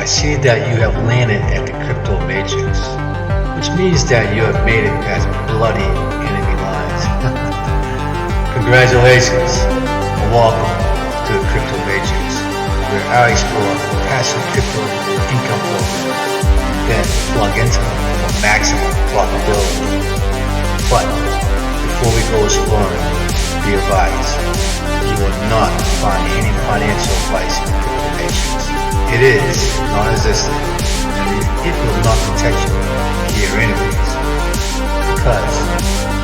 I see that you have landed at the Crypto Matrix, which means that you have made it past bloody enemy lines. Congratulations and welcome to the Crypto Matrix, where I explore passive crypto income flow, then plug into them for maximum profitability. But before we go exploring, be advised, you will not find any financial advice in the Crypto Matrix. It is non-existent, and it will not protect you here anyways, because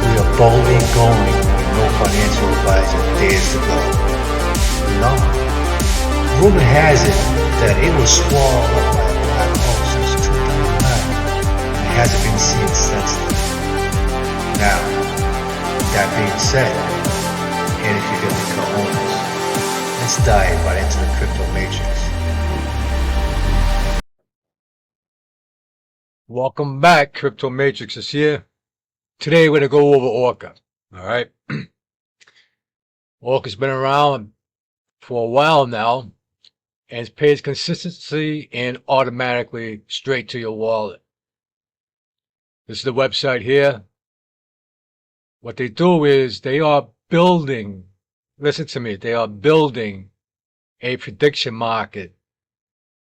we are boldly going with no financial advisor days to go. No. Rumor has it that it was swallowed up by a black hole since 2009, and it hasn't been seen since then. Now, that being said, and if you're going to become owners, let's dive right into the Crypto Matrix. Welcome back, Crypto Matrix is here. Today we're going to go over ORCA. Alright? ORCA's been around for a while now, and it pays consistency and automatically straight to your wallet. This is the website here. What they do is they are building, listen to me, they are building a prediction market.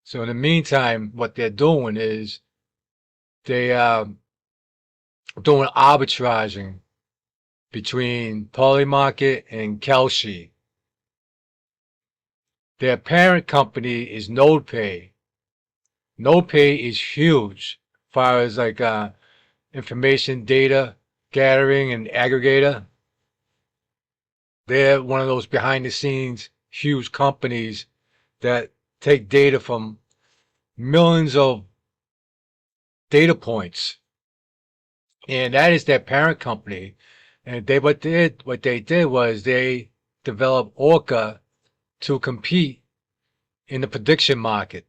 So in the meantime, what they're doing is they are doing arbitraging between Polymarket and Kalshi. Their parent company is NodePay. NodePay is huge as far as like information data gathering and aggregator. They're one of those behind the scenes huge companies that take data from millions of data points, and that is their parent company. And what they did was they developed ORCA to compete in the prediction market,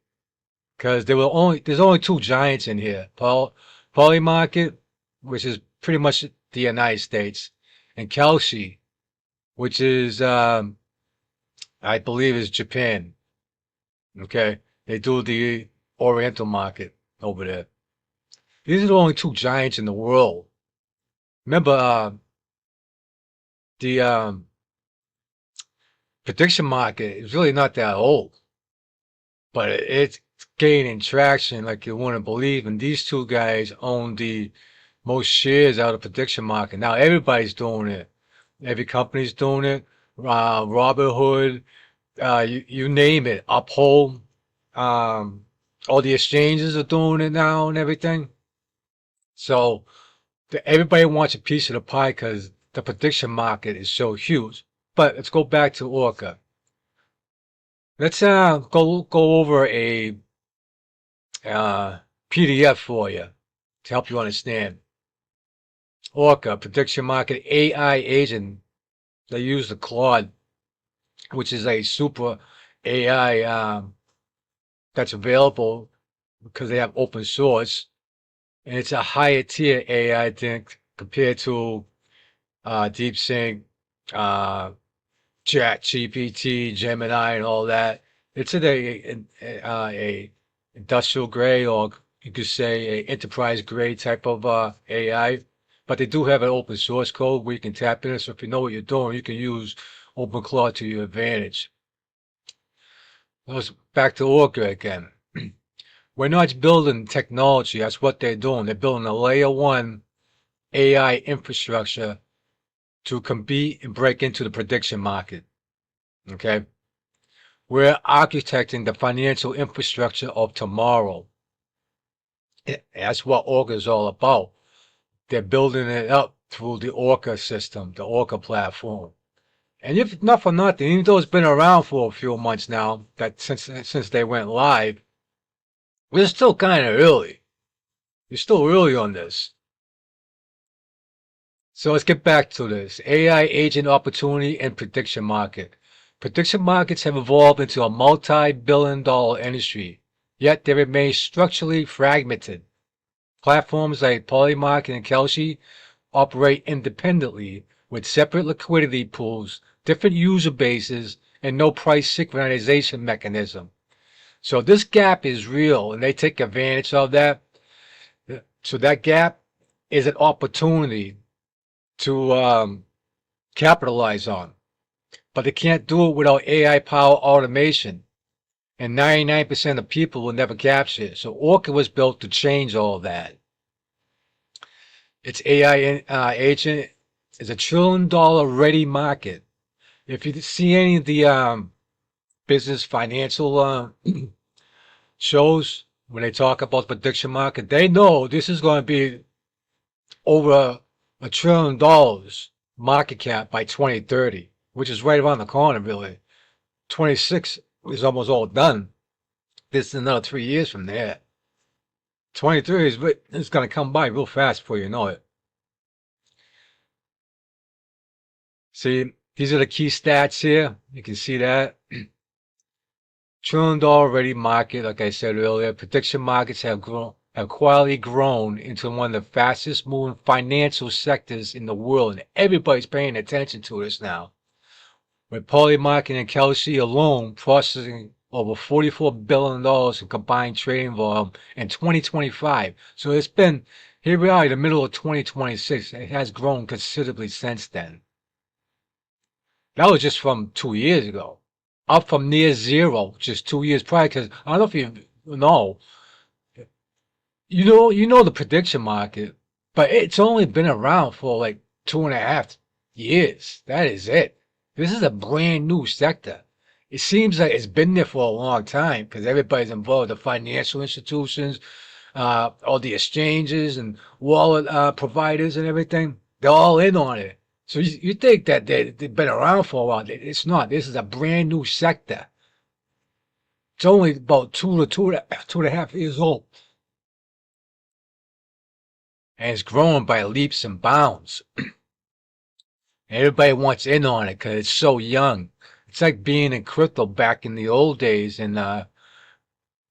because there's only two giants in here: Polymarket, which is pretty much the United States, and Kalshi, which is I believe is Japan. Okay, they do the Oriental market over there. These are the only two giants in the world. Remember, the prediction market is really not that old, but it's gaining traction like you wouldn't believe. And these two guys own the most shares out of the prediction market. Now everybody's doing it. Every company's doing it. Robinhood, you name it. Uphold, all the exchanges are doing it now and everything. So everybody wants a piece of the pie because the prediction market is so huge. But let's go back to ORCA. Let's go over a PDF for you to help you understand. ORCA, prediction market AI agent. They use the Claude, which is a super AI that's available because they have open source. And it's a higher tier AI, I think, compared to DeepSync, ChatGPT, Gemini, and all that. It's a industrial grade, or you could say a enterprise grade type of AI. But they do have an open source code where you can tap in it. So if you know what you're doing, you can use OpenClaw to your advantage. Let's back to ORCA again. We're not building technology. That's what they're doing. They're building a layer 1 AI infrastructure to compete and break into the prediction market. Okay? We're architecting the financial infrastructure of tomorrow. That's what ORCA is all about. They're building it up through the ORCA system, the ORCA platform. And if not for nothing, even though it's been around for a few months now, that since they went live, we're still kind of early. You're still early on this. So let's get back to this. AI agent opportunity and prediction market. Prediction markets have evolved into a multi-billion-dollar industry, yet they remain structurally fragmented. Platforms like Polymarket and Kalshi operate independently with separate liquidity pools, different user bases, and no price synchronization mechanism. So this gap is real, and they take advantage of that. So that gap is an opportunity to capitalize on. But they can't do it without AI power automation. And 99% of people will never capture it. So ORCA was built to change all that. Its AI agent is $1 trillion ready market. If you see any of the business financial shows, when they talk about the prediction market, they know this is going to be over $1 trillion market cap by 2030, which is right around the corner, really. 26 is almost all done. This is another 3 years from there. 23 is it's going to come by real fast before you know it. See, these are the key stats here. You can see that. $1 trillion ready market, like I said earlier. Prediction markets have quietly grown into one of the fastest moving financial sectors in the world. And everybody's paying attention to this now. With Polymarket and Kalshi alone processing over $44 billion in combined trading volume in 2025. So it's been, here we are in the middle of 2026. It has grown considerably since then. That was just from 2 years ago. Up from near zero just 2 years prior. Because I don't know if you know, you know the prediction market, but it's only been around for like 2.5 years. That is it. This is a brand new sector. It seems like it's been there for a long time because everybody's involved. The financial institutions, all the exchanges and wallet providers and everything, they're all in on it. So you think that they've been around for a while. It's not. This is a brand new sector. It's only about 2.5 years old. And it's growing by leaps and bounds. Everybody wants in on it because it's so young. It's like being in crypto back in the old days. And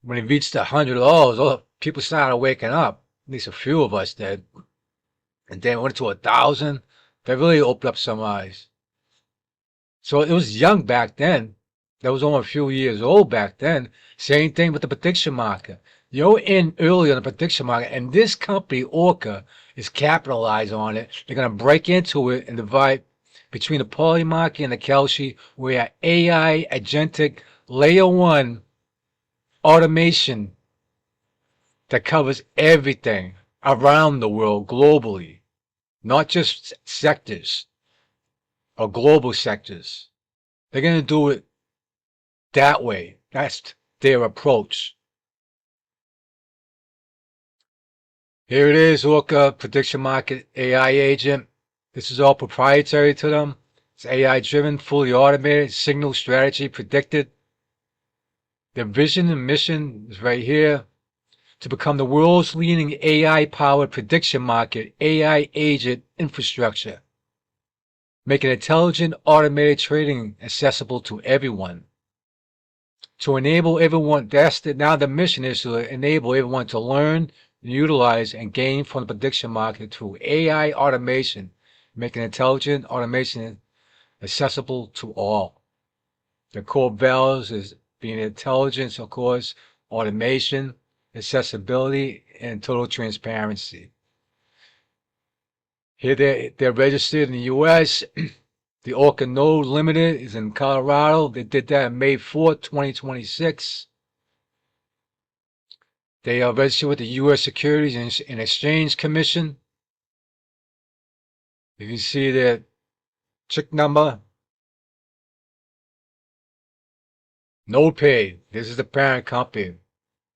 when it reached $100, oh, people started waking up. At least a few of us did. And then it went to 1,000. That really opened up some eyes. So it was young back then. That was only a few years old back then. Same thing with the prediction market. You're in early on the prediction market, and this company, ORCA, is capitalized on it. They're going to break into it and divide between the Polymarket and the Kalshi, where AI agentic layer 1 automation that covers everything around the world globally, not just sectors or global sectors. They're going to do it that way. That's their approach. Here it is, ORCA Prediction Market AI Agent. This is all proprietary to them. It's AI driven, fully automated, signal strategy predicted. Their vision and mission is right here. To become the world's leading AI-powered prediction market AI agent infrastructure. Making intelligent, automated trading accessible to everyone. To enable everyone, now the mission is to enable everyone to learn, utilize, and gain from the prediction market through AI automation, making intelligent automation accessible to all. The core values is being intelligence, of course, automation, accessibility, and total transparency. Here they're registered in the U.S. The ORCA Node Limited is in Colorado. They did that on May 4th, 2026. They are registered with the U.S. Securities and Exchange Commission. You can see their check number. NodePay, this is the parent company.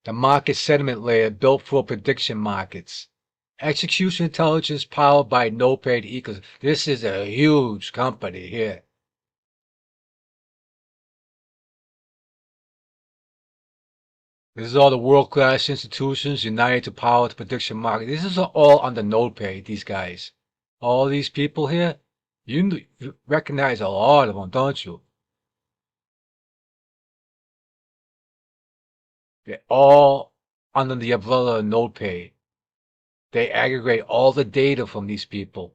The market sentiment layer built for prediction markets. Execution intelligence powered by NodePay ecosystem. This is a huge company here. This is all the world-class institutions united to power the prediction market. This is all under NodePay, these guys. All these people here, you recognize a lot of them, don't you? They're all under the umbrella of NodePay. They aggregate all the data from these people.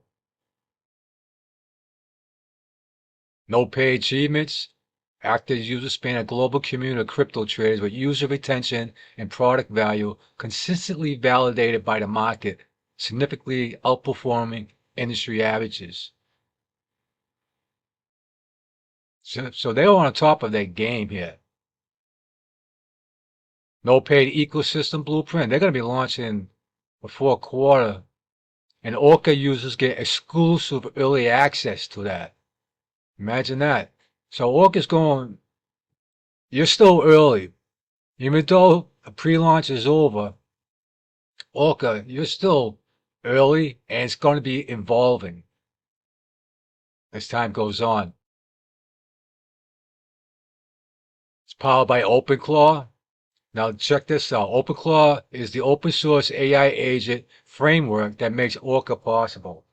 NodePay achievements. Active users span a global community of crypto traders with user retention and product value consistently validated by the market, significantly outperforming industry averages. So they're on top of their game here. No paid ecosystem blueprint. They're going to be launching before quarter, and ORCA users get exclusive early access to that. Imagine that. So ORCA's going, you're still early. Even though the pre-launch is over, ORCA, you're still early, and it's going to be evolving as time goes on. It's powered by OpenClaw. Now check this out. OpenClaw is the open source AI agent framework that makes ORCA possible.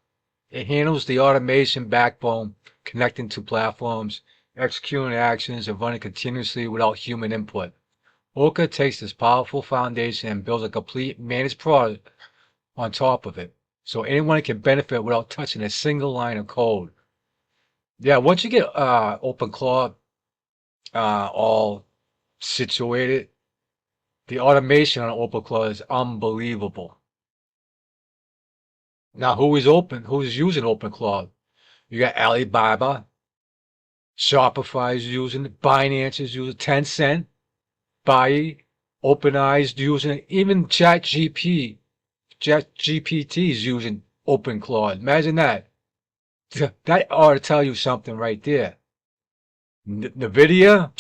It handles the automation backbone connecting to platforms, executing actions, and running continuously without human input. ORCA takes this powerful foundation and builds a complete managed product on top of it, so anyone can benefit without touching a single line of code. Yeah, once you get OpenClaw all situated, the automation on OpenClaw is unbelievable. Now, who's using OpenClaw? You got Alibaba, Shopify is using it, Binance is using it, Tencent, Bai, OpenEye is using it, even ChatGPT is using OpenClaw. Imagine that. That ought to tell you something right there. NVIDIA,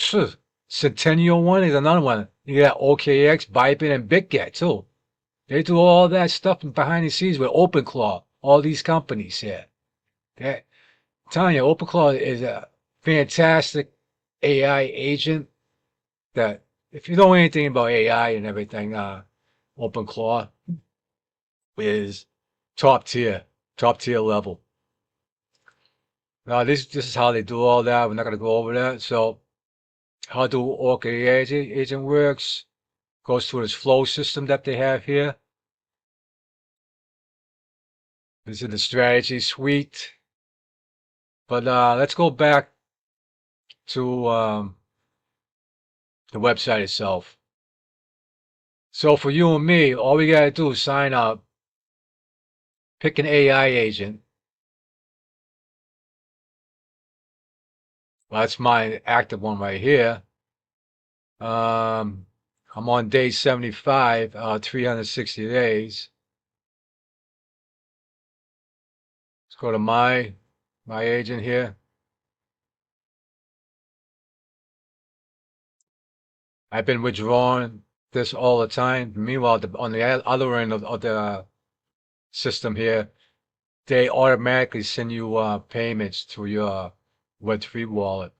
Centennial One is another one. You got OKX, Bybit, and BitGet too. They do all that stuff behind the scenes with OpenClaw. All these companies here. I'm telling you, OpenClaw is a fantastic AI agent that, if you know anything about AI and everything, OpenClaw is top tier level. Now, this is how they do all that. We're not going to go over that. So, how do ORCA agent works? Goes through this flow system that they have here. This is the strategy suite. But let's go back to the website itself. So for you and me, all we got to do is sign up, pick an AI agent. Well, that's my active one right here. I'm on day 75, 360 days. Let's go to my agent here. I've been withdrawing this all the time. Meanwhile, on the other end of the system here, they automatically send you payments to your Web3 wallet.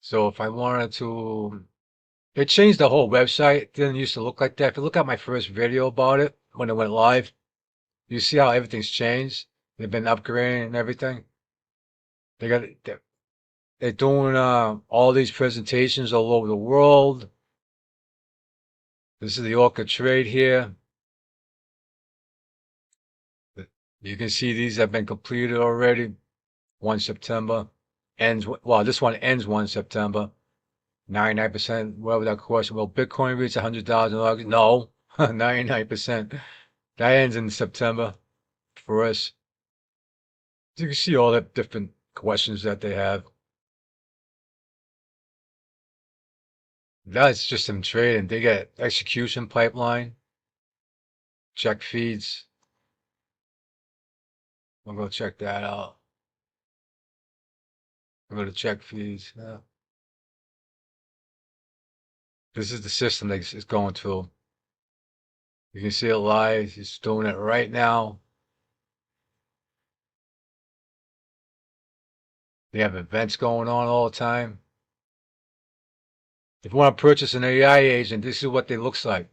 So if I wanted to, it changed the whole website. It didn't used to look like that. If you look at my first video about it, when it went live, you see how everything's changed. They've been upgrading and everything. They're doing all these presentations all over the world. This is the ORCA trade here. You can see these have been completed already. 1 September ends. Well, this one ends 1 September. 99%. Whatever that course. Will Bitcoin reach $100,000? No, 99%. That ends in September for us. You can see all the different questions that they have. That's just them trading. They get execution pipeline, check feeds. We'll go check that out. We'll go to check feeds. Yeah. This is the system that it's going through. You can see it live. It's doing it right now. They have events going on all the time. If you want to purchase an AI agent, this is what they looks like.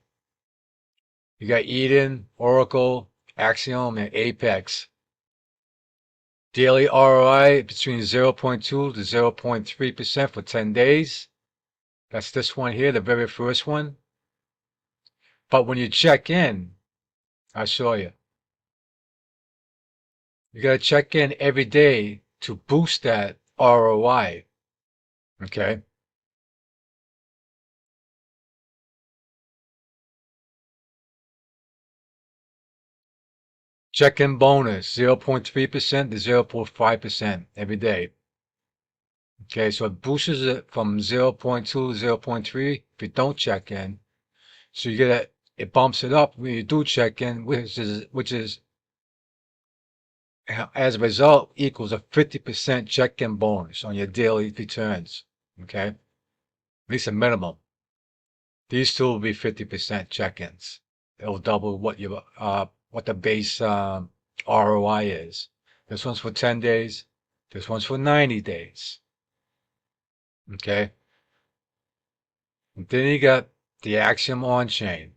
You got Eden, Oracle, Axiom, and Apex. Daily ROI between 0.2 to 0.3% for 10 days. That's this one here, the very first one. But when you check in, I'll show you. You got to check in every day to boost that ROI. Okay. Check-in bonus, 0.3% to 0.5% every day. Okay, so it boosts it from 0.2 to 0.3 if you don't check in. So you get it bumps it up when you do check in, which is as a result equals a 50% check-in bonus on your daily returns. Okay, at least a minimum. These two will be 50% check-ins. It'll double what the base ROI is. This one's for 10 days. This one's for 90 days. Okay. And then you got the Axiom on-chain.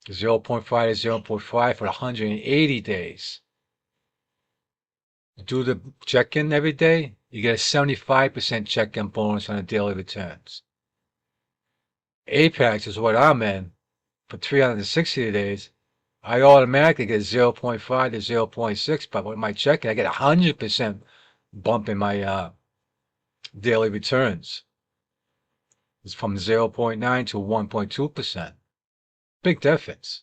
0.5 to 0.5 for 180 days. Do the check-in every day, you get a 75% check-in bonus on the daily returns. Apex is what I'm in for 360 days. I automatically get 0.5 to 0.6, but with my check-in, I get 100% bump in my daily returns. It's from 0.9 to 1.2%. Big difference.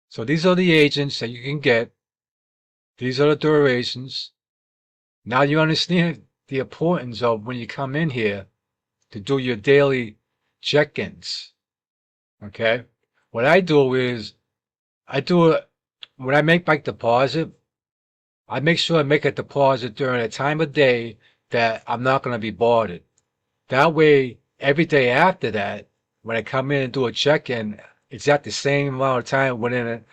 So these are the agents that you can get. These are the durations. Now you understand the importance of when you come in here to do your daily check-ins. Okay? What I do is, when I make my deposit, I make sure I make a deposit during a time of day that I'm not going to be bothered. That way, every day after that, when I come in and do a check-in, it's at the same amount of time within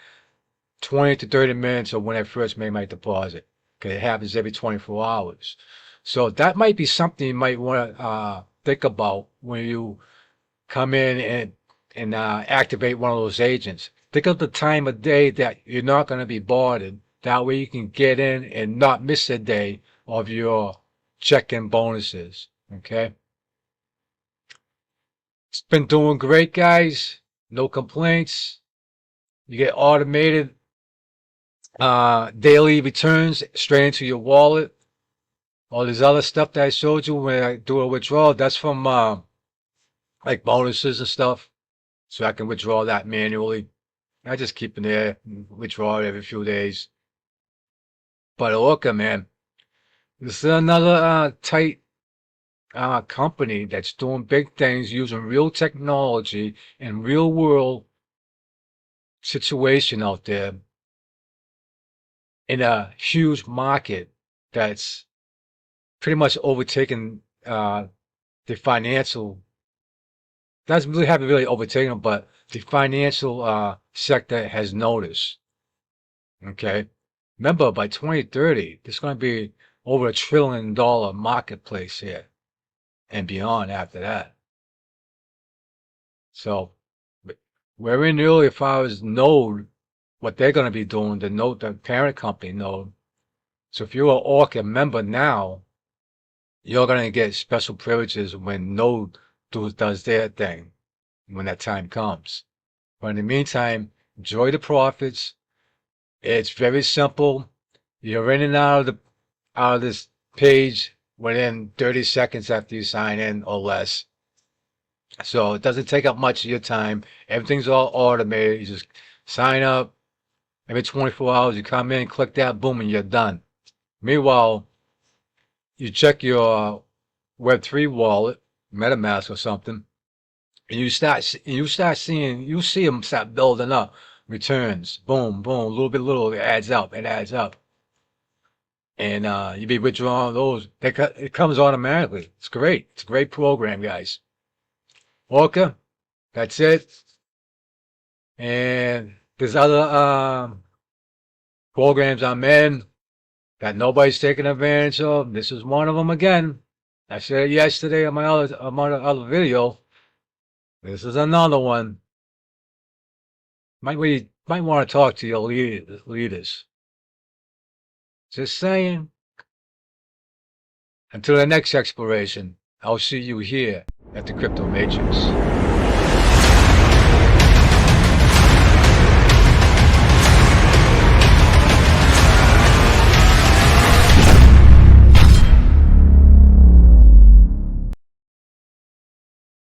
20 to 30 minutes of when I first made my deposit. Okay, it happens every 24 hours. So that might be something you might want to think about when you come in and activate one of those agents. Think of the time of day that you're not going to be bothered. That way you can get in and not miss a day of your check-in bonuses. Okay? It's been doing great, guys. No complaints. You get automated daily returns straight into your wallet. All this other stuff that I showed you when I do a withdrawal, that's from like bonuses and stuff. So I can withdraw that manually. I just keep it there and withdraw it every few days. But ORCA, man, this is another tight company that's doing big things using real technology and real world situation out there in a huge market that's pretty much overtaken the financial, doesn't really haven't really overtaken them, but the financial sector has noticed. Okay. Remember, by 2030, there's going to be over $1 trillion marketplace here and beyond after that. So we're in early as far as Node, what they're going to be doing, the Node, the parent company Node. So if you're an ORCA member now, you're going to get special privileges when Node does their thing, when that time comes. But in the meantime, enjoy the profits. It's very simple. You're in and out of this page within 30 seconds after you sign in or less. So it doesn't take up much of your time. Everything's all automated. You just sign up. Every 24 hours you come in, click that, boom, and you're done. Meanwhile, you check your Web3 wallet, MetaMask or something, and you see them start building up. Returns, boom, boom, little, it adds up, and you be withdrawing those. It comes automatically. It's great. It's a great program, guys. ORCA, that's it. And there's other programs I'm in that nobody's taking advantage of. This is one of them again. I said it yesterday on my other video. This is another one. Might want to talk to your leaders. Just saying. Until the next exploration, I'll see you here at the Crypto Matrix.